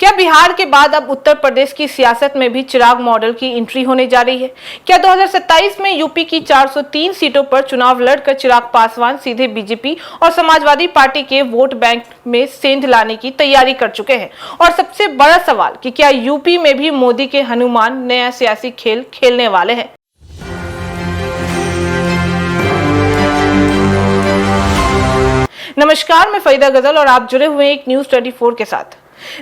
क्या बिहार के बाद अब उत्तर प्रदेश की सियासत में भी चिराग मॉडल की एंट्री होने जा रही है? क्या 2027 में यूपी की 403 सीटों पर चुनाव लड़कर चिराग पासवान सीधे बीजेपी और समाजवादी पार्टी के वोट बैंक में सेंध लाने की तैयारी कर चुके हैं? और सबसे बड़ा सवाल कि क्या यूपी में भी मोदी के हनुमान नया सियासी खेल खेलने वाले हैं? नमस्कार, मैं फरीदा गजल और आप जुड़े हुए हैं एक न्यूज़ 24 के साथ।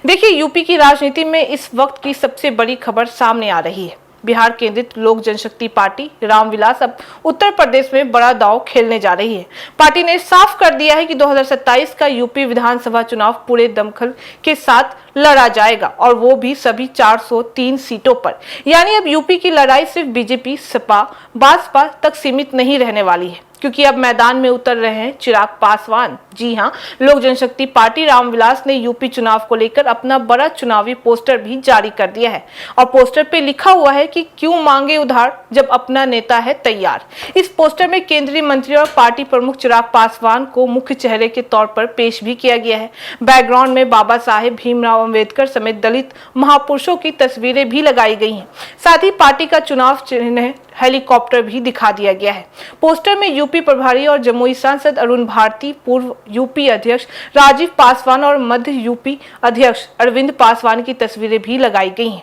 देखिए, यूपी की राजनीति में इस वक्त की सबसे बड़ी खबर सामने आ रही है। बिहार केंद्रित लोक जनशक्ति पार्टी रामविलास अब उत्तर प्रदेश में बड़ा दांव खेलने जा रही है। पार्टी ने साफ कर दिया है कि 2027 का यूपी विधानसभा चुनाव पूरे दमखम के साथ लड़ा जाएगा और वो भी सभी 403 सीटों पर। यानी अब यूपी की लड़ाई सिर्फ बीजेपी, सपा, बसपा तक सीमित नहीं रहने वाली है, क्योंकि अब मैदान में उतर रहे हैं चिराग पासवान। जी हां, लोक जनशक्ति पार्टी रामविलास ने यूपी चुनाव को लेकर अपना बड़ा चुनावी पोस्टर भी जारी कर दिया है और पोस्टर पे लिखा हुआ है कि क्यों मांगे उधार जब अपना नेता है तैयार। इस पोस्टर में केंद्रीय मंत्री और पार्टी प्रमुख चिराग पासवान को मुख्य चेहरे के तौर पर पेश भी किया गया है। बैकग्राउंड में बाबा साहेब भीमराव अम्बेडकर समेत दलित महापुरुषों की तस्वीरें भी लगाई गई हैं। साथ ही पार्टी का चुनाव चिन्ह हेलीकॉप्टर भी दिखा दिया गया है। पोस्टर में यूपी प्रभारी और जमुई सांसद अरुण भारती, पूर्व यूपी अध्यक्ष राजीव पासवान और मध्य यूपी अध्यक्ष अरविंद पासवान की तस्वीरें भी लगाई गई हैं।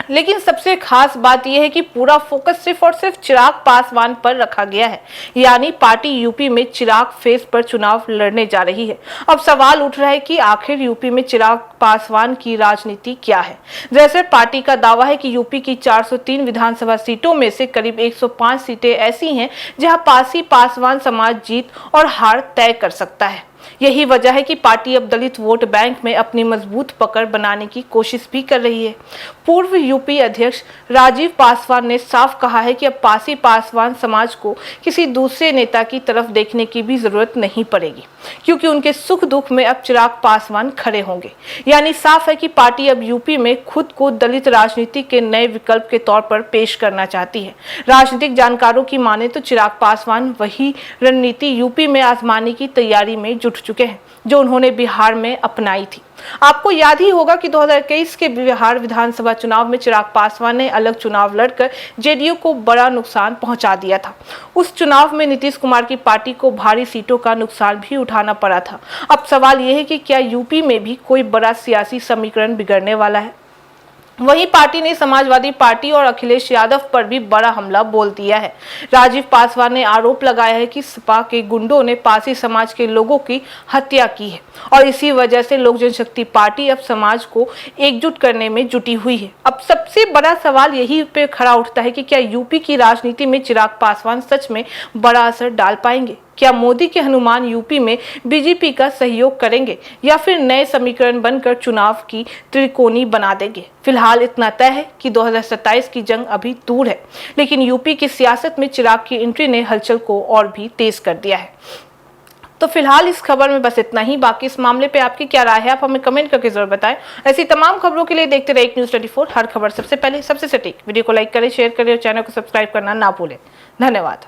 लेकिन सबसे खास बात यह है कि पूरा फोकस सिर्फ और सिर्फ चिराग पासवान पर रखा गया है। यानी पार्टी यूपी में चिराग फेस पर चुनाव लड़ने जा रही है। अब सवाल उठ रहा है कि आखिर यूपी में चिराग पासवान की राजनीति क्या है। दरअसल पार्टी का दावा है कि यूपी की 403 विधानसभा सीटों में से करीब 105 सीटें ऐसी हैं जहां पासवान समाज जीत और हार तय कर सकता है। यही वजह है कि पार्टी अब दलित वोट बैंक में अपनी मजबूत पकड़ बनाने की कोशिश भी कर रही है। पूर्व यूपी अध्यक्ष राजीव पासवान ने साफ कहा है कि अब पासवान समाज को किसी दूसरे नेता की तरफ देखने की भी जरूरत नहीं पड़ेगी, क्योंकि उनके सुख दुख में अब चिराग पासवान खड़े होंगे। यानी साफ है कि पार्टी अब यूपी में खुद को दलित राजनीति के नए विकल्प के तौर पर पेश करना चाहती है। राजनीतिक जानकारों की माने तो चिराग पासवान वही रणनीति यूपी में आजमाने की तैयारी में जुट चुके हैं जो उन्होंने बिहार में अपनाई थी। आपको याद ही होगा कि 2021 के बिहार विधानसभा चुनाव में चिराग पासवान ने अलग चुनाव लड़कर जेडीयू को बड़ा नुकसान पहुंचा दिया था। उस चुनाव में नीतीश कुमार की पार्टी को भारी सीटों का नुकसान भी उठाना पड़ा था। अब सवाल यह है कि क्या यूपी में भी कोई बड़ा सियासी समीकरण बिगड़ने वाला है? वहीं पार्टी ने समाजवादी पार्टी और अखिलेश यादव पर भी बड़ा हमला बोल दिया है। राजीव पासवान ने आरोप लगाया है कि सपा के गुंडों ने पासी समाज के लोगों की हत्या की है और इसी वजह से लोक जनशक्ति पार्टी अब समाज को एकजुट करने में जुटी हुई है। अब सबसे बड़ा सवाल यही पे खड़ा उठता है कि क्या यूपी की राजनीति में चिराग पासवान सच में बड़ा असर डाल पाएंगे? क्या मोदी के हनुमान यूपी में बीजेपी का सहयोग करेंगे या फिर नए समीकरण बनकर चुनाव की त्रिकोणी बना देंगे? फिलहाल इतना तय है कि 2027 की जंग अभी दूर है, लेकिन यूपी की सियासत में चिराग की एंट्री ने हलचल को और भी तेज कर दिया है। तो फिलहाल इस खबर में बस इतना ही। बाकी इस मामले पे आपकी क्या राय है, आप हमें कमेंट करके जरूर बताएं। ऐसी तमाम खबरों के लिए देखते रहिए न्यूज़ 24, हर खबर सबसे पहले सबसे सटीक। वीडियो को लाइक करें, शेयर करें और चैनल को सब्सक्राइब करना ना भूलें। धन्यवाद।